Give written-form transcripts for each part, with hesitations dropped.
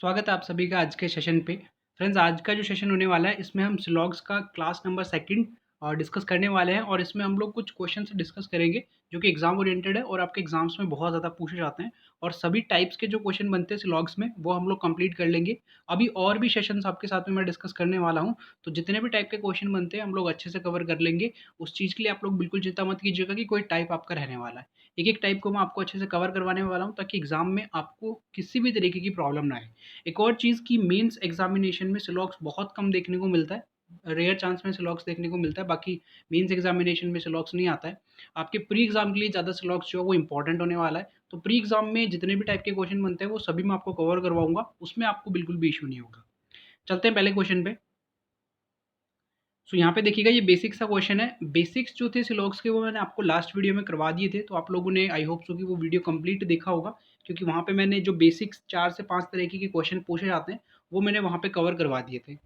स्वागत है आप सभी का आज के सेशन पे। फ्रेंड्स, आज का जो सेशन होने वाला है इसमें हम सिलॉग्स का क्लास नंबर सेकंड डिस्कस करने वाले हैं और इसमें हम लोग कुछ क्वेश्चन डिस्कस करेंगे जो कि एग्जाम ओरिएंटेड है और आपके एग्जाम्स में बहुत ज़्यादा पूछे जाते हैं। और सभी टाइप्स के जो क्वेश्चन बनते हैं सिलॉग्स में वो हम लोग कंप्लीट कर लेंगे। अभी और भी सेशंस आपके साथ में मैं डिस्कस करने वाला हूँ, तो जितने भी टाइप के क्वेश्चन बनते हैं हम लोग अच्छे से कवर कर लेंगे। उस चीज़ के लिए आप लोग बिल्कुल चिंता मत कीजिएगा कि कोई टाइप आपका रहने वाला है। एक एक टाइप को मैं आपको अच्छे से कवर करवाने वाला हूँ ताकि एग्जाम में आपको किसी भी तरीके की प्रॉब्लम ना आए। एक और चीज़ कि मेंस एग्जामिनेशन में सिलॉक्स बहुत कम देखने को मिलता है, रेयर चांस में सिलॉक्स देखने को मिलता है, बाकी मेंस एग्जामिनेशन में सिलॉक्स नहीं आता है। आपके प्री एग्जाम के लिए ज़्यादा सिलॉक्स जो है वो इंपॉर्टेंट होने वाला है, तो प्री एग्जाम में जितने भी टाइप के क्वेश्चन बनते हैं वो सभी मैं आपको कवर करवाऊंगा, उसमें आपको बिल्कुल भी इशू नहीं होगा। चलते हैं पहले क्वेश्चन पे। सो यहाँ पे देखिएगा, ये बेसिक सा क्वेश्चन है। बेसिक्स जो थे सिलॉक्स के वो मैंने आपको लास्ट वीडियो में करवा दिए थे, तो आप लोगों ने आई होप सो कि वो वीडियो कंप्लीट देखा होगा, क्योंकि वहाँ पे मैंने जो बेसिक्स 4 से 5 तरीके के क्वेश्चन पूछे जाते हैं वो मैंने वहाँ पे कवर करवा दिए थे।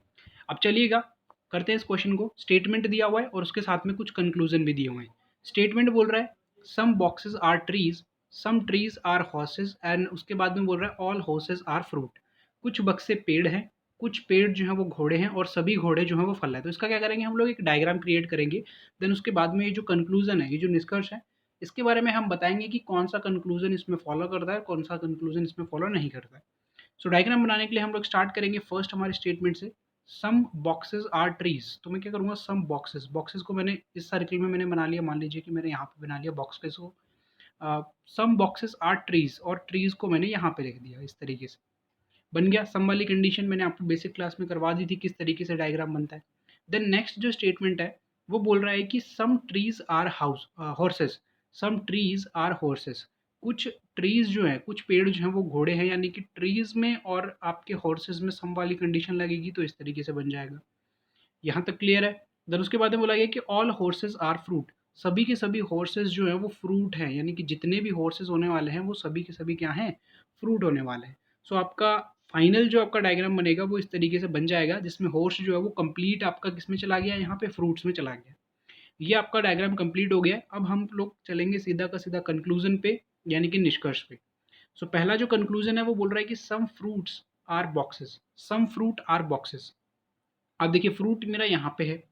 अब चलिएगा करते हैं इस क्वेश्चन को। स्टेटमेंट दिया हुआ है और उसके साथ में कुछ कंक्लूजन भी दिए हुए हैं। स्टेटमेंट बोल रहा है some boxes are trees, some trees are horses, and उसके बाद में बोल रहा है ऑल हॉर्सेस आर फ्रूट। कुछ बक्से पेड़ हैं, कुछ पेड़ जो है वो घोड़े हैं और सभी घोड़े जो है वो फल है। तो इसका क्या करेंगे, हम लोग एक डायग्राम क्रिएट करेंगे। देन उसके बाद में ये जो कंक्लूजन है, ये जो निष्कर्ष है, इसके बारे में हम बताएंगे कि कौन सा कंक्लूजन इसमें फॉलो करता है, कौन सा कंक्लूजन इसमें फॉलो नहीं करता है। सो डायग्राम बनाने के लिए हम लोग स्टार्ट करेंगे फर्स्ट हमारे स्टेटमेंट से। सम बॉक्सेस आर ट्रीज, तो मैं क्या करूंगा, सम बॉक्सेस, बॉक्सेस को मैंने इस सर्किल में मैंने बना लिया। मान लीजिए कि मैंने यहाँ पे बना लिया बॉक्सेस को। सम बॉक्सेस आर ट्रीज, और ट्रीज को मैंने यहाँ पे लिख दिया। इस तरीके से बन गया। सम वाली कंडीशन मैंने आपको बेसिक क्लास में करवा दी थी किस तरीके से डायग्राम बनता है। देन नेक्स्ट जो स्टेटमेंट है वो बोल रहा है कि some trees are house horses, some trees are horses. कुछ ट्रीज जो है, कुछ पेड़ जो हैं वो घोड़े हैं, यानी कि ट्रीज में और आपके हॉर्सेस में सम वाली कंडीशन लगेगी, तो इस तरीके से बन जाएगा। यहाँ तक क्लियर है। देन उसके बाद में बोला गया कि ऑल हॉर्सेस आर फ्रूट, सभी के सभी हॉर्सेस जो हैं वो फ्रूट हैं, यानी कि जितने भी हॉर्सेस होने वाले हैं वो सभी के सभी क्या हैं, फ्रूट होने वाले हैं। सो आपका फाइनल जो आपका डायग्राम बनेगा वो इस तरीके से बन जाएगा, जिसमें हॉर्स जो है वो कंप्लीट आपका किस में चला गया, यहाँ पे फ्रूट्स में चला गया। ये आपका डायग्राम कंप्लीट हो गया। अब हम लोग चलेंगे सीधा का सीधा कंक्लूजन पे, यानी कि निष्कर्ष पे। सो पहला जो कंक्लूजन है वो बोल रहा है कि some fruits are boxes, some fruit are boxes. अब देखिए, फ्रूट मेरा यहाँ पे है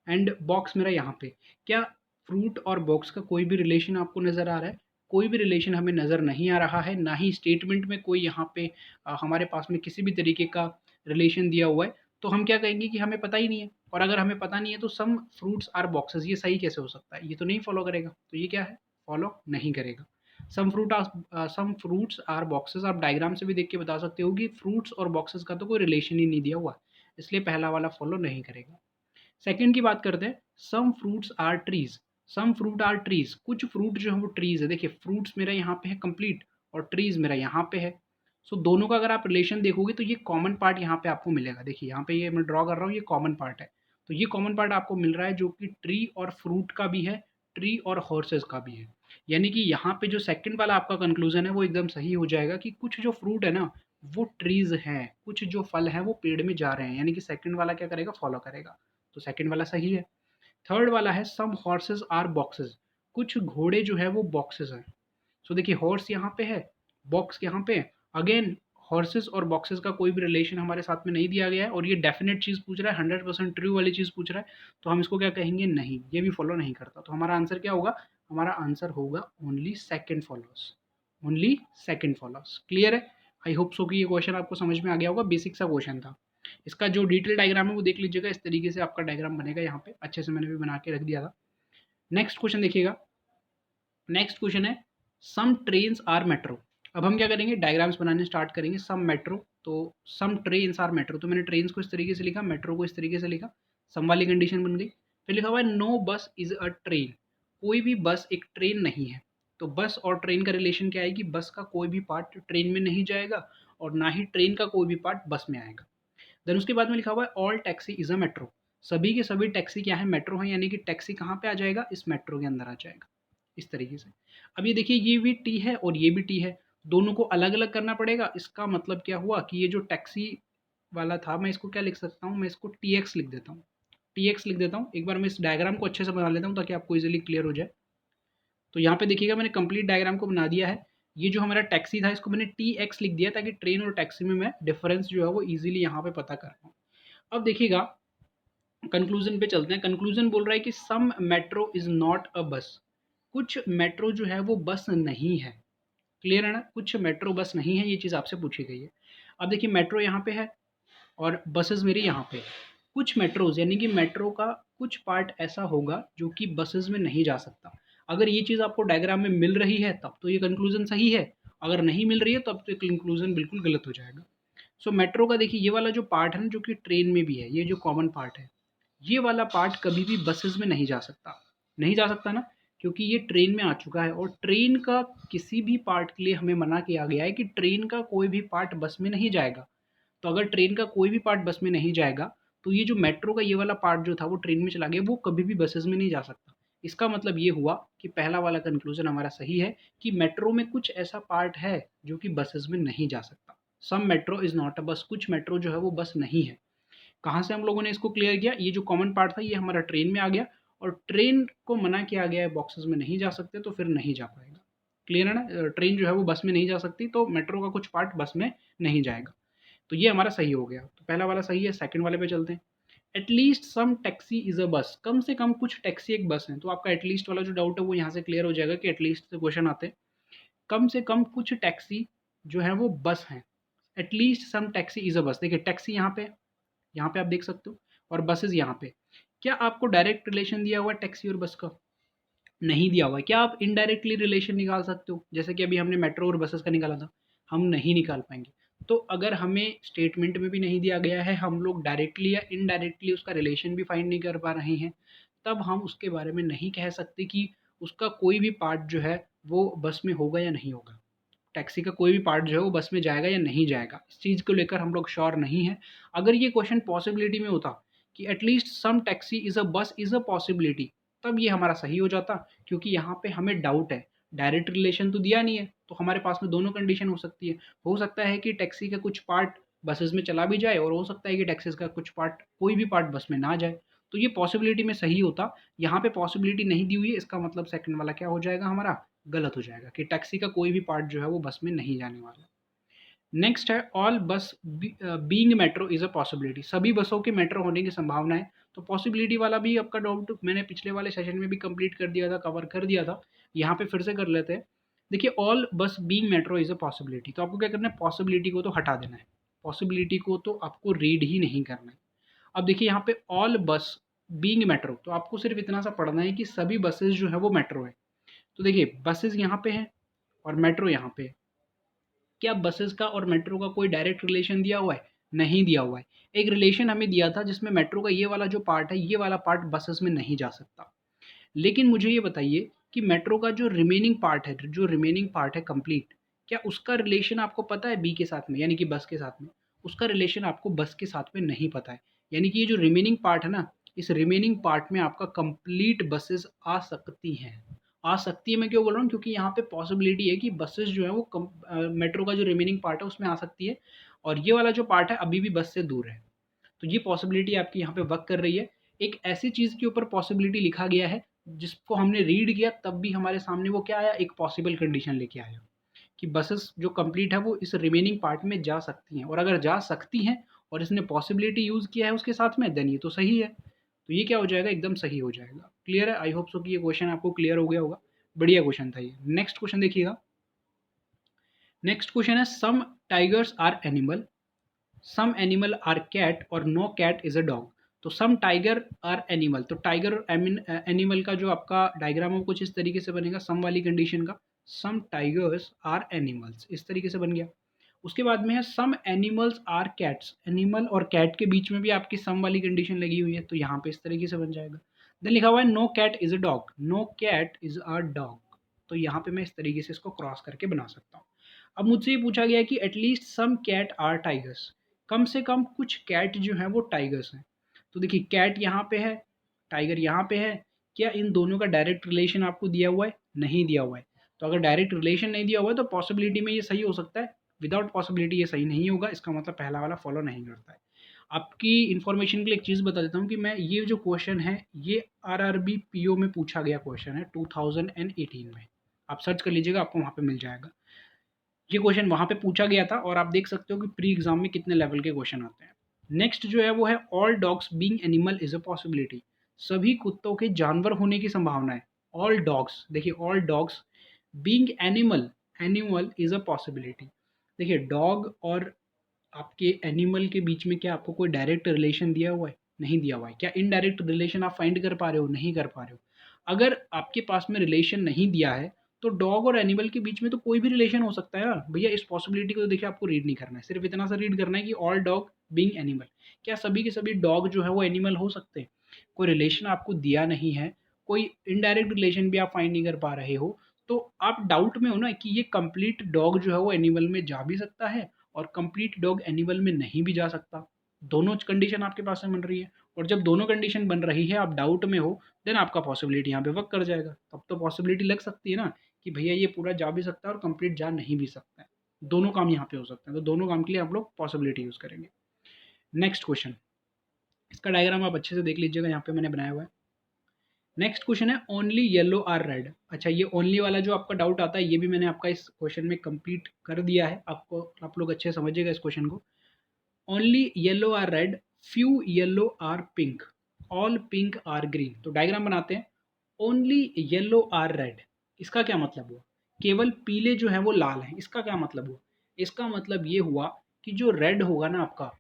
एंड बॉक्स मेरा यहाँ पे। क्या फ्रूट और बॉक्स का कोई भी रिलेशन आपको नज़र आ रहा है? कोई भी रिलेशन हमें नज़र नहीं आ रहा है, ना ही स्टेटमेंट में कोई यहाँ पे हमारे पास में किसी भी तरीके का रिलेशन दिया हुआ है। तो हम क्या कहेंगे कि हमें पता ही नहीं है। और अगर हमें पता नहीं है तो सम फ्रूट्स आर बॉक्सेस, ये सही कैसे हो सकता है? ये तो नहीं फॉलो करेगा। तो ये क्या है, फॉलो नहीं करेगा। सम फ्रूट्स आर बॉक्सेस, आप डायग्राम से भी देख के बता सकते हो कि फ्रूट्स और बॉक्सेस का तो कोई रिलेशन ही नहीं दिया हुआ, इसलिए पहला वाला फॉलो नहीं करेगा। सेकंड की बात करते हैं, some fruits are trees, some fruit are trees. कुछ फ्रूट जो है वो ट्रीज है। देखिए, फ्रूट्स मेरा यहाँ पे है कंप्लीट और ट्रीज मेरा यहाँ पे है। सो दोनों का अगर आप रिलेशन देखोगे तो ये कॉमन पार्ट यहाँ पे आपको मिलेगा। देखिए यहाँ पे ये मैं ड्रॉ कर रहा हूँ, ये कॉमन पार्ट है। तो ये कॉमन पार्ट आपको मिल रहा है जो कि ट्री और फ्रूट का भी है, ट्री और हॉर्सेस का भी है। यानी कि यहाँ पे जो सेकंड वाला आपका कंक्लूजन है वो एकदम सही हो जाएगा कि कुछ जो फ्रूट है ना वो ट्रीज हैं, कुछ जो फल है वो पेड़ में जा रहे हैं, यानी कि सेकंड वाला क्या करेगा, फॉलो करेगा। तो सेकंड वाला सही है। थर्ड वाला है सम हॉर्सेस आर बॉक्सेस, कुछ घोड़े जो है वो बॉक्सेस हैं। सो देखिए, हॉर्स यहाँ पे है, बॉक्स यहाँ पे। अगेन हॉर्सेस और बॉक्सेस का कोई भी रिलेशन हमारे साथ में नहीं दिया गया है और ये डेफिनेट चीज़ पूछ रहा है, 100% ट्रू वाली चीज़ पूछ रहा है। तो हम इसको क्या कहेंगे, नहीं, ये भी फॉलो नहीं करता। तो हमारा आंसर क्या होगा, हमारा आंसर होगा only second follows, only second follows. Clear है? आई होप सो कि ये क्वेश्चन आपको समझ में आ गया होगा। बेसिक सा क्वेश्चन था। इसका जो डिटेल डायग्राम है वो देख लीजिएगा, इस तरीके से आपका डायग्राम बनेगा। यहाँ पे अच्छे से मैंने भी बना के रख दिया था। नेक्स्ट क्वेश्चन देखिएगा। नेक्स्ट क्वेश्चन है सम ट्रेन्स आर मेट्रो। अब हम क्या करेंगे, डायग्राम्स बनाने स्टार्ट करेंगे। सम मेट्रो, तो सम ट्रेन्स आर मेट्रो, तो मैंने ट्रेन्स को इस तरीके से लिखा, मेट्रो को इस तरीके से लिखा। सम वाली कंडीशन बन गई। फिर लिखा हुआ है नो बस इज अ ट्रेन, कोई भी बस एक ट्रेन नहीं है। तो बस और ट्रेन का रिलेशन क्या है कि बस का कोई भी पार्ट ट्रेन में नहीं जाएगा और ना ही ट्रेन का कोई भी पार्ट बस में आएगा। देन उसके बाद में लिखा हुआ है all taxi is a metro, सभी के सभी टैक्सी क्या है, मेट्रो है। यानी कि टैक्सी कहाँ पे आ जाएगा, इस मेट्रो के अंदर आ जाएगा। इस तरीके से। अब ये देखिए, ये भी टी है और ये भी टी है, दोनों को अलग अलग करना पड़ेगा। इसका मतलब क्या हुआ कि ये जो टैक्सी वाला था, मैं इसको क्या लिख सकता हूँ, मैं इसको टी एक्स लिख देता हूँ। टी एक्स लिख देता हूँ। एक बार मैं इस डायग्राम को अच्छे से बना लेता हूँ ताकि आपको इजीली क्लियर हो जाए। तो यहाँ पे देखिएगा, मैंने कंप्लीट डायग्राम को बना दिया है। ये जो हमारा टैक्सी था इसको मैंने TX लिख दिया ताकि ट्रेन और टैक्सी में मैं डिफरेंस जो है वो ईजिली यहाँ पे पता कर पाऊँ। अब देखिएगा कंक्लूजन पे चलते हैं। कंक्लूजन बोल रहा है कि सम मेट्रो इज नॉट अ बस, कुछ मेट्रो जो है वो बस नहीं है। क्लियर है ना, कुछ मेट्रो बस नहीं है, ये चीज़ आपसे पूछी गई है। अब देखिए मेट्रो यहाँ पे है और बसेस मेरी यहाँ पे है। कुछ मेट्रोज यानी कि मेट्रो का कुछ पार्ट ऐसा होगा जो कि बसेस में नहीं जा सकता। अगर ये चीज़ आपको डायग्राम में मिल रही है तब तो ये कंक्लूजन सही है, अगर नहीं मिल रही है तब तो कंक्लूजन बिल्कुल गलत हो जाएगा। सो मेट्रो का देखिए ये वाला जो पार्ट है ना जो कि ट्रेन में भी है, ये जो कॉमन पार्ट है, ये वाला पार्ट कभी भी बसेस में नहीं जा सकता। नहीं जा सकता ना, क्योंकि ये ट्रेन में आ चुका है और ट्रेन का किसी भी पार्ट के लिए हमें मना किया गया है कि ट्रेन का कोई भी पार्ट बस में नहीं जाएगा। तो अगर ट्रेन का कोई भी पार्ट बस में नहीं जाएगा तो ये जो मेट्रो का ये वाला पार्ट जो था वो ट्रेन में चला गया, वो कभी भी बसेस में नहीं जा सकता। इसका मतलब ये हुआ कि पहला वाला कंक्लूजन हमारा सही है कि मेट्रो में कुछ ऐसा पार्ट है जो कि बसेस में नहीं जा सकता। सम मेट्रो इज नॉट अ बस, कुछ मेट्रो जो है वो बस नहीं है। कहाँ से हम लोगों ने इसको क्लियर किया, ये जो कॉमन पार्ट था ये हमारा ट्रेन में आ गया और ट्रेन को मना किया गया है बॉक्सेस में नहीं जा सकते तो फिर नहीं जा पाएगा। क्लियर है ना, ट्रेन जो है वो बस में नहीं जा सकती तो मेट्रो का कुछ पार्ट बस में नहीं जाएगा। तो ये हमारा सही हो गया, तो पहला वाला सही है। सेकंड वाले पे चलते हैं। At least some taxi is a bus, कम से कम कुछ टैक्सी एक बस है। तो आपका एटलीस्ट वाला जो डाउट है वो यहाँ से क्लियर हो जाएगा कि एटलीस्ट से क्वेश्चन आते हैं। कम से कम कुछ टैक्सी जो है वो बस हैं। At least some taxi is a bus, देखिए टैक्सी यहाँ पे आप देख सकते हो और बसेस यहाँ पे। क्या आपको डायरेक्ट रिलेशन दिया हुआ है टैक्सी और बस का? नहीं दिया हुआ है। क्या आप इनडायरेक्टली रिलेशन निकाल सकते हो जैसे कि अभी हमने मेट्रो और बसेस का निकाला था? हम नहीं निकाल पाएंगे। तो अगर हमें स्टेटमेंट में भी नहीं दिया गया है, हम लोग डायरेक्टली या इनडायरेक्टली उसका रिलेशन भी फाइंड नहीं कर पा रहे हैं, तब हम उसके बारे में नहीं कह सकते कि उसका कोई भी पार्ट जो है वो बस में होगा या नहीं होगा। टैक्सी का कोई भी पार्ट जो है वो बस में जाएगा या नहीं जाएगा, इस चीज़ को लेकर हम लोग श्योर नहीं है। अगर ये क्वेश्चन पॉसिबिलिटी में होता कि at least some taxi is a bus is a possibility, तब ये हमारा सही हो जाता, क्योंकि यहाँ पे हमें डाउट है। डायरेक्ट रिलेशन तो दिया नहीं है तो हमारे पास में दोनों कंडीशन हो सकती है। हो सकता है कि टैक्सी का कुछ पार्ट बसेस में चला भी जाए और हो सकता है कि टैक्सीज का कुछ पार्ट, कोई भी पार्ट बस में ना जाए। तो ये पॉसिबिलिटी में सही होता। यहाँ पे पॉसिबिलिटी नहीं दी हुई है, इसका मतलब सेकंड वाला क्या हो जाएगा हमारा? गलत हो जाएगा कि टैक्सी का कोई भी पार्ट जो है वो बस में नहीं जाने वाला। नेक्स्ट है ऑल बस being metro is a possibility, सभी बसों के मेट्रो होने की संभावना है। तो पॉसिबिलिटी वाला भी आपका डाउट मैंने पिछले वाले सेशन में भी कंप्लीट कर दिया था, कवर कर दिया था। यहाँ पे फिर से कर लेते हैं। देखिए ऑल बस being metro is a possibility, तो आपको क्या करना है, पॉसिबिलिटी को तो हटा देना है। पॉसिबिलिटी को तो आपको रीड ही नहीं करना है। अब देखिए यहाँ पे ऑल बस बीइंग मेट्रो, तो आपको सिर्फ इतना सा पढ़ना है कि सभी बसेस जो है वो मेट्रो है। तो देखिए बसेस यहाँ पे हैं और मेट्रो यहाँ पे है। क्या बसेस का और मेट्रो का कोई डायरेक्ट रिलेशन दिया हुआ है? नहीं दिया हुआ है। एक रिलेशन हमें दिया था जिसमें मेट्रो का ये वाला जो पार्ट है, ये वाला पार्ट बसेस में नहीं जा सकता। लेकिन मुझे ये बताइए कि मेट्रो का जो रिमेनिंग पार्ट है, जो रिमेनिंग पार्ट है कंप्लीट, क्या उसका रिलेशन आपको पता है बी के साथ में, यानी कि बस के साथ में? उसका रिलेशन आपको बस के साथ में नहीं पता है। यानी कि ये जो रिमेनिंग पार्ट है ना, इस रिमेनिंग पार्ट में आपका कंप्लीट बसेस आ सकती हैं। आ सकती है मैं क्यों बोल रहा हूँ, क्योंकि यहाँ पे पॉसिबिलिटी है कि बसेस जो है वो मेट्रो का जो रिमेनिंग पार्ट है उसमें आ सकती है और ये वाला जो पार्ट है अभी भी बस से दूर है। तो ये पॉसिबिलिटी आपकी यहाँ पे वर्क कर रही है। एक ऐसी चीज़ के ऊपर पॉसिबिलिटी लिखा गया है जिसको हमने रीड किया तब भी हमारे सामने वो क्या आया, एक पॉसिबल कंडीशन लेके आया कि बसेस जो कंप्लीट है वो इस रिमेनिंग पार्ट में जा सकती हैं, और अगर जा सकती हैं और इसने पॉसिबिलिटी यूज़ किया है उसके साथ में, देन ये तो सही है। तो ये क्या हो जाएगा, एकदम सही हो जाएगा। क्लियर है? आई होप सो कि ये क्वेश्चन आपको क्लियर हो गया होगा। बढ़िया क्वेश्चन था ये। नेक्स्ट क्वेश्चन देखिएगा। नेक्स्ट क्वेश्चन है some tigers are animal, some animal are cat और no cat is a dog. तो सम टाइगर आर एनिमल, तो टाइगर और एनिमल का जो आपका डायग्राम है वो कुछ इस तरीके से बनेगा, सम वाली कंडीशन का। सम टाइगर्स आर एनिमल्स, इस तरीके से बन गया। उसके बाद में है some animals are cats, animal और कैट के बीच में भी आपकी सम वाली कंडीशन लगी हुई है, तो यहाँ पे इस तरीके से बन जाएगा। देन लिखा हुआ है no cat is a dog, no cat is a dog. तो यहाँ पे मैं इस तरीके से इसको क्रॉस करके बना सकता हूँ। अब मुझसे ये पूछा गया कि at least some cat are tigers, कम से कम कुछ कैट जो हैं वो टाइगर्स हैं। तो देखिए कैट यहाँ पे है, टाइगर यहाँ पे है। क्या इन दोनों का डायरेक्ट रिलेशन आपको दिया हुआ है? नहीं दिया हुआ है। तो अगर डायरेक्ट रिलेशन नहीं दिया हुआ है तो पॉसिबिलिटी में ये सही हो सकता है, विदाउट पॉसिबिलिटी ये सही नहीं होगा। इसका मतलब पहला वाला फॉलो नहीं करता है। आपकी इन्फॉर्मेशन के लिए एक चीज़ बता देता हूँ कि मैं ये जो क्वेश्चन है ये आरआरबी पीओ में पूछा गया क्वेश्चन है 2018 में। आप सर्च कर लीजिएगा, आपको वहाँ पे मिल जाएगा। ये क्वेश्चन वहाँ पे पूछा गया था और आप देख सकते हो कि प्री एग्जाम में कितने लेवल के क्वेश्चन आते हैं। नेक्स्ट जो है वो है all dogs being animal is a possibility. सभी कुत्तों के जानवर होने की संभावना है। ऑल डॉग्स, देखिए all dogs being animal, animal is a possibility. देखिए डॉग और आपके एनिमल के बीच में क्या आपको कोई डायरेक्ट रिलेशन दिया हुआ है? नहीं दिया हुआ है। क्या इनडायरेक्ट रिलेशन आप फाइंड कर पा रहे हो? नहीं कर पा रहे हो। अगर आपके पास में रिलेशन नहीं दिया है तो डॉग और एनिमल के बीच में तो कोई भी रिलेशन हो सकता है ना भैया। इस पॉसिबिलिटी को तो देखिए आपको रीड नहीं करना है, सिर्फ इतना सा रीड करना है कि ऑल डॉग बीइंग एनिमल। क्या सभी के सभी डॉग जो है वो एनिमल हो सकते हैं? कोई रिलेशन आपको दिया नहीं है, कोई इनडायरेक्ट रिलेशन भी आप फाइंड नहीं कर पा रहे हो, तो आप डाउट में हो ना कि ये कंप्लीट डॉग जो है वो एनिमल में जा भी सकता है और कंप्लीट डॉग एनिमल में नहीं भी जा सकता। दोनों कंडीशन आपके पास में बन रही है, और जब दोनों कंडीशन बन रही है आप डाउट में हो, देन आपका पॉसिबिलिटी यहाँ पे वर्क कर जाएगा। तब तो पॉसिबिलिटी लग सकती है ना कि भैया ये पूरा जा भी सकता है और कंप्लीट जा नहीं भी सकता है। दोनों काम यहाँ पे हो सकते हैं, तो दोनों काम के लिए आप लोग पॉसिबिलिटी यूज करेंगे। नेक्स्ट क्वेश्चन, इसका डायग्राम आप अच्छे से देख लीजिएगा, यहाँ पे मैंने बनाया हुआ है। नेक्स्ट क्वेश्चन है ओनली येलो आर रेड। अच्छा, ये ओनली वाला जो आपका डाउट आता है ये भी मैंने आपका इस क्वेश्चन में कंप्लीट कर दिया है। आपको, आप लोग अच्छे से समझिएगा इस क्वेश्चन को। Only yellow are red, few yellow are pink, all pink are green. तो डायग्राम बनाते हैं। ओनली येलो आर रेड, इसका क्या मतलब हुआ? केवल पीले जो है वो लाल हैं। इसका क्या मतलब हुआ? इसका मतलब ये हुआ कि जो रेड होगा ना आपका,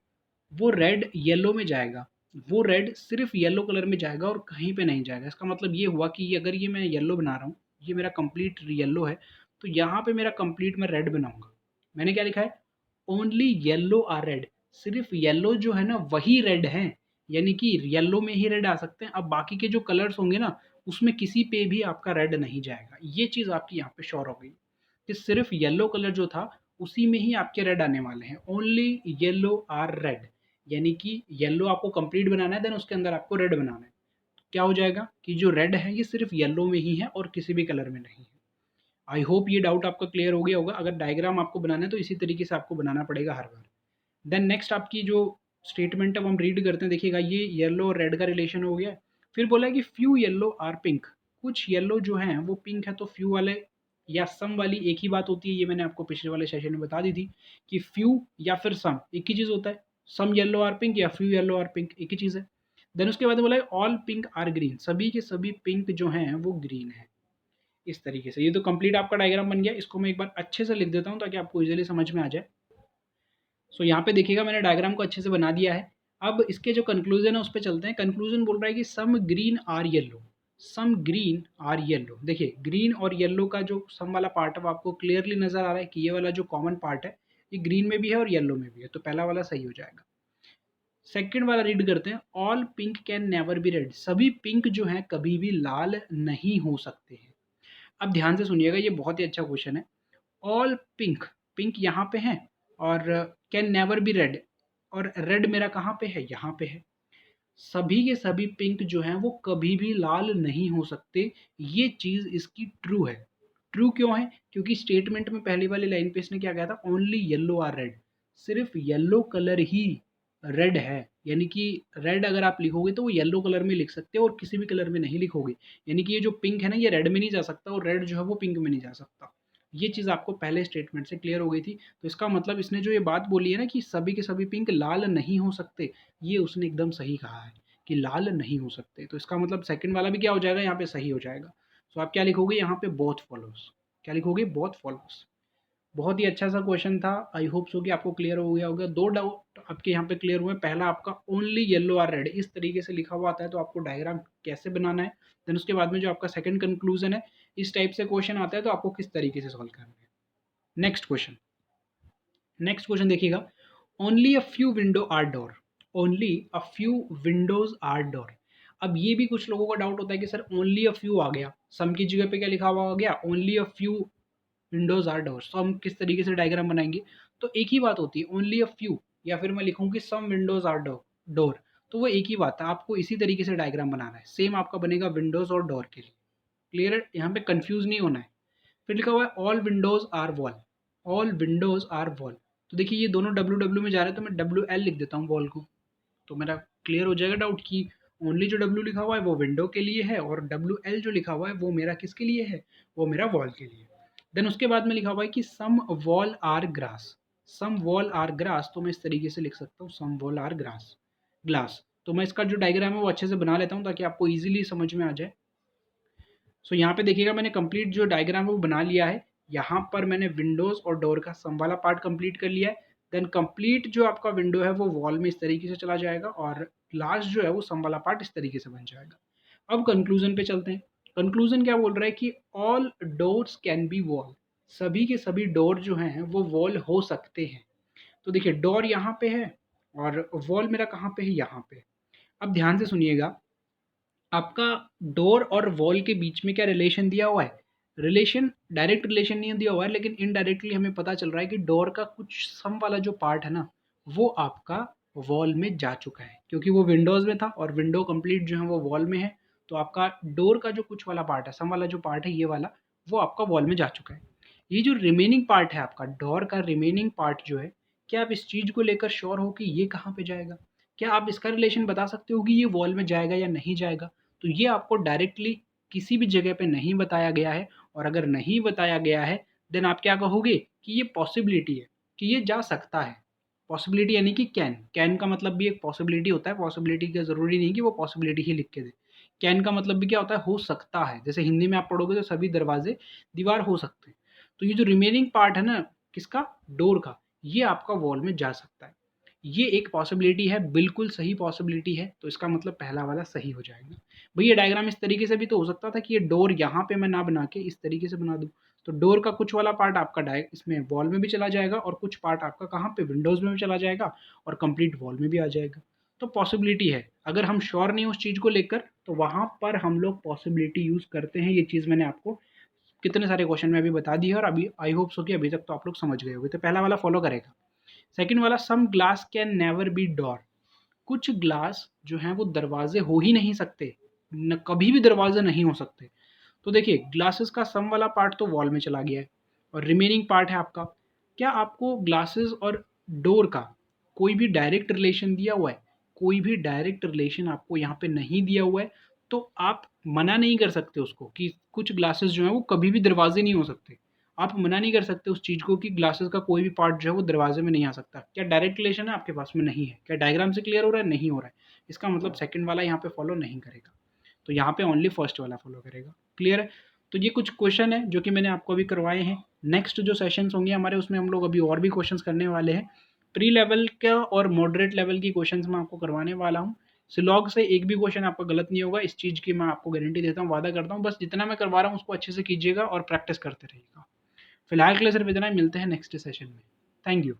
वो रेड येलो में जाएगा। वो रेड सिर्फ येलो कलर में जाएगा और कहीं पे नहीं जाएगा। इसका मतलब ये हुआ कि अगर ये मैं येलो बना रहा हूँ, ये मेरा कंप्लीट येलो है, तो यहाँ पे मेरा कंप्लीट मैं रेड बनाऊंगा। मैंने क्या लिखा है? ओनली येलो आर रेड, सिर्फ येलो जो है ना वही रेड है, यानी कि येलो में ही रेड आ सकते हैं। अब बाकी के जो कलर्स होंगे ना, उसमें किसी पे भी आपका रेड नहीं जाएगा। ये चीज़ आपकी यहाँ पे श्योर हो गई कि सिर्फ येलो कलर जो था उसी में ही आपके रेड आने वाले हैं। ओनली येलो आर रेड, यानी कि येलो आपको कंप्लीट बनाना है, देन उसके अंदर आपको रेड बनाना है। क्या हो जाएगा कि जो रेड है ये सिर्फ येलो में ही है और किसी भी कलर में नहीं है। आई होप ये डाउट आपका क्लियर हो गया होगा। अगर डायग्राम आपको बनाना है तो इसी तरीके से आपको बनाना पड़ेगा हर बार। देन नेक्स्ट आपकी जो स्टेटमेंट है वो हम रीड करते हैं। देखिएगा, ये येलो और रेड का रिलेशन हो गया। फिर बोला है कि फ्यू येलो आर पिंक, कुछ येलो जो हैं वो पिंक है। तो फ्यू वाले या सम वाली एक ही बात होती है, ये मैंने आपको पिछले वाले सेशन में बता दी थी कि फ्यू या फिर सम एक ही चीज़ होता है। सम येलो आर पिंक या फ्यू येलो आर पिंक एक ही चीज़ है। देन उसके बाद बोला है ऑल पिंक आर ग्रीन, सभी के सभी पिंक जो हैं वो ग्रीन है। इस तरीके से ये तो कंप्लीट आपका डायग्राम बन गया। इसको मैं एक बार अच्छे से लिख देता हूँ ताकि आपको इजीली समझ में आ जाए। सो यहाँ पे देखिएगा मैंने डायग्राम को अच्छे से बना दिया है। अब इसके जो कंक्लूजन है उस पर चलते हैं। कंक्लूजन बोल रहा है कि some green are yellow, some green are yellow. देखिए ग्रीन और येलो का जो सम वाला पार्ट है वो आपको क्लियरली नजर आ रहा है कि ये वाला जो कॉमन पार्ट है ये ग्रीन में भी है और येलो में भी है, तो पहला वाला सही हो जाएगा। सेकंड वाला रीड करते हैं। All pink can never B red, सभी पिंक जो हैं कभी भी लाल नहीं हो सकते हैं। अब ध्यान से सुनिएगा, ये बहुत ही अच्छा क्वेश्चन है। ऑल पिंक, पिंक यहाँ पे है, और कैन नेवर बी रेड, और रेड मेरा कहाँ पे है? यहाँ पे है। सभी के सभी पिंक जो हैं वो कभी भी लाल नहीं हो सकते। ये चीज़ इसकी ट्रू है। ट्रू क्यों है? क्योंकि स्टेटमेंट में पहली वाली लाइन पे इसने क्या कहा था? ओनली येलो आर रेड, सिर्फ येलो कलर ही रेड है। यानी कि रेड अगर आप लिखोगे तो वो येलो कलर में लिख सकते हो और किसी भी कलर में नहीं लिखोगे। यानी कि ये जो पिंक है ना ये रेड में नहीं जा सकता और रेड जो है वो पिंक में नहीं जा सकता। ये चीज़ आपको पहले स्टेटमेंट से क्लियर हो गई थी। तो इसका मतलब इसने जो ये बात बोली है ना कि सभी के सभी पिंक लाल नहीं हो सकते, ये उसने एकदम सही कहा है कि लाल नहीं हो सकते। तो इसका मतलब सेकंड वाला भी क्या हो जाएगा? यहाँ पे सही हो जाएगा। तो आप क्या लिखोगे यहाँ पे? Both follows. क्या लिखोगे? Both follows. बहुत ही अच्छा सा क्वेश्चन था। आई होप सो कि आपको क्लियर हो गया होगा। दो डाउट आपके यहाँ पे क्लियर हुए। पहला आपका ओनली येलो आर रेड इस तरीके से लिखा हुआ आता है तो आपको डायग्राम कैसे बनाना है। देन उसके बाद में जो आपका सेकंड कंक्लूजन है, इस टाइप से क्वेश्चन आता है तो आपको किस तरीके से सॉल्व करना है। नेक्स्ट क्वेश्चन, नेक्स्ट क्वेश्चन देखिएगा। Only a few window are door, only a few windows are door. अब ये भी कुछ लोगों का डाउट होता है कि सर ओनली अ फ्यू आ गया, सम की जगह पे क्या लिखा हुआ आ गया? Only a few windows are doors. तो हम किस तरीके से डायग्राम बनाएंगे? तो एक ही बात होती है, ओनली अ फ्यू, या फिर मैं लिखूँ कि सम विंडोज आर डोर, तो वो एक ही बात है। आपको इसी तरीके से डायग्राम बनाना है। सेम आपका बनेगा विंडोज और डोर के लिए। क्लियर है? यहाँ पे कंफ्यूज नहीं होना है। फिर लिखा हुआ है all windows are wall, all windows are wall. तो देखिए ये दोनों डब्ल्यू डब्ल्यू में जा रहे हैं तो मैं डब्ल्यू एल लिख देता हूँ वॉल को, तो मेरा क्लियर हो जाएगा डाउट कि ओनली जो डब्ल्यू लिखा हुआ है वो विंडो के लिए है और डब्ल्यू एल जो लिखा हुआ है वो मेरा किसके लिए है? वो मेरा वॉल के लिए। देन उसके बाद में लिखा हुआ है कि some wall are grass, some wall are grass, तो मैं इस तरीके से लिख सकता हूँ some wall are grass glass. तो मैं इसका जो डायग्राम है वो अच्छे से बना लेता हूँ ताकि आपको ईजिली समझ में आ जाए। सो यहाँ पे देखिएगा मैंने कंप्लीट जो डायग्राम है वो बना लिया है। यहाँ पर मैंने विंडोज और डोर का सम वाला पार्ट कंप्लीट कर लिया है। देन कंप्लीट जो आपका विंडो है वो वॉल में इस तरीके से चला जाएगा और लास्ट जो है वो सम वाला पार्ट इस तरीके से बन जाएगा। अब कंक्लूजन पे चलते हैं। कंक्लूजन क्या बोल रहा है कि all doors can be wall, सभी के सभी डोर जो हैं वो वॉल हो सकते हैं। तो देखिए डोर यहाँ पे है और वॉल मेरा कहाँ पे है, यहाँ पे। अब ध्यान से सुनिएगा, आपका डोर और वॉल के बीच में क्या रिलेशन दिया हुआ है, रिलेशन डायरेक्ट रिलेशन नहीं दिया हुआ है, लेकिन इनडायरेक्टली हमें पता चल रहा है कि डोर का कुछ सम वाला जो पार्ट है ना वो आपका वॉल में जा चुका है, क्योंकि वो विंडोज में था और विंडो कंप्लीट जो है वो वॉल में है। तो आपका डोर का जो कुछ वाला पार्ट है, सम वाला जो पार्ट है ये वाला, वो आपका वॉल में जा चुका है। ये जो रिमेनिंग पार्ट है आपका डोर का रिमेनिंग पार्ट जो है, क्या आप इस चीज़ को लेकर श्योर हो कि ये कहाँ पे जाएगा? क्या आप इसका रिलेशन बता सकते हो कि ये वॉल में जाएगा या नहीं जाएगा? तो ये आपको डायरेक्टली किसी भी जगह पे नहीं बताया गया है, और अगर नहीं बताया गया है देन आप क्या कहोगे कि ये पॉसिबिलिटी है, कि ये जा सकता है। पॉसिबिलिटी यानी कि कैन का मतलब भी एक पॉसिबिलिटी होता है, पॉसिबिलिटी का ज़रूरी नहीं कि वो पॉसिबिलिटी ही लिख के दे। कैन का मतलब भी क्या होता है, हो सकता है। जैसे हिंदी में आप पढ़ोगे तो सभी दरवाजे दीवार हो सकते हैं। तो ये जो रिमेनिंग पार्ट है ना किसका, डोर का, ये आपका वॉल में जा सकता है। ये एक पॉसिबिलिटी है, बिल्कुल सही पॉसिबिलिटी है, तो इसका मतलब पहला वाला सही हो जाएगा। भई ये डायग्राम इस तरीके से भी तो हो सकता था कि ये डोर यहाँ पे मैं ना बना के इस तरीके से बना दूँ। तो डोर का कुछ वाला पार्ट आपका इसमें वॉल में भी चला जाएगा और कुछ पार्ट आपका कहाँ पे, विंडोज़ में भी चला जाएगा और कंप्लीट वॉल में भी आ जाएगा। तो पॉसिबिलिटी है, अगर हम श्योर नहीं उस चीज़ को लेकर तो वहाँ पर हम लोग पॉसिबिलिटी यूज़ करते हैं। ये चीज़ मैंने आपको कितने सारे क्वेश्चन में अभी बता दी है और अभी आई होप सो कि अभी तक तो आप लोग समझ गए होंगे। तो पहला वाला फॉलो करेगा। सेकंड वाला, some glass can never be door, कुछ ग्लास जो हैं वो दरवाजे हो ही नहीं सकते, न कभी भी दरवाजे नहीं हो सकते। तो देखिए ग्लासेस का सम वाला पार्ट तो वॉल में चला गया है और रिमेनिंग पार्ट है आपका। क्या आपको ग्लासेस और डोर का कोई भी डायरेक्ट रिलेशन दिया हुआ है? कोई भी डायरेक्ट रिलेशन आपको यहाँ पे नहीं दिया हुआ है, तो आप मना नहीं कर सकते उसको कि कुछ ग्लासेस जो हैं वो कभी भी दरवाजे नहीं हो सकते। आप मना नहीं कर सकते उस चीज़ को कि ग्लासेस का कोई भी पार्ट जो है वो दरवाजे में नहीं आ सकता। क्या डायरेक्ट रिलेशन है? आपके पास में नहीं है। क्या डायग्राम से क्लियर हो रहा है? नहीं हो रहा है। इसका मतलब सेकंड वाला यहाँ पे फॉलो नहीं करेगा, तो यहाँ पे ओनली फर्स्ट वाला फॉलो करेगा। क्लियर है? तो ये कुछ क्वेश्चन है जो कि मैंने आपको अभी करवाए हैं। नेक्स्ट जो सेशंस होंगे हमारे उसमें हम लोग अभी और भी क्वेश्चंस करने वाले हैं। प्री लेवल का और मॉडरेट लेवल की क्वेश्चंस मैं आपको करवाने वाला हूँ। सिलॉग से एक भी क्वेश्चन आपका गलत नहीं होगा, इस चीज़ की मैं आपको गारंटी देता हूँ, वादा करता हूँ। बस जितना मैं करवा रहा हूँ उसको अच्छे से कीजिएगा और प्रैक्टिस करते रहिएगा। फिलहाल के लिए सिर्फ इतना ही, मिलते हैं नेक्स्ट सेशन में। Thank you.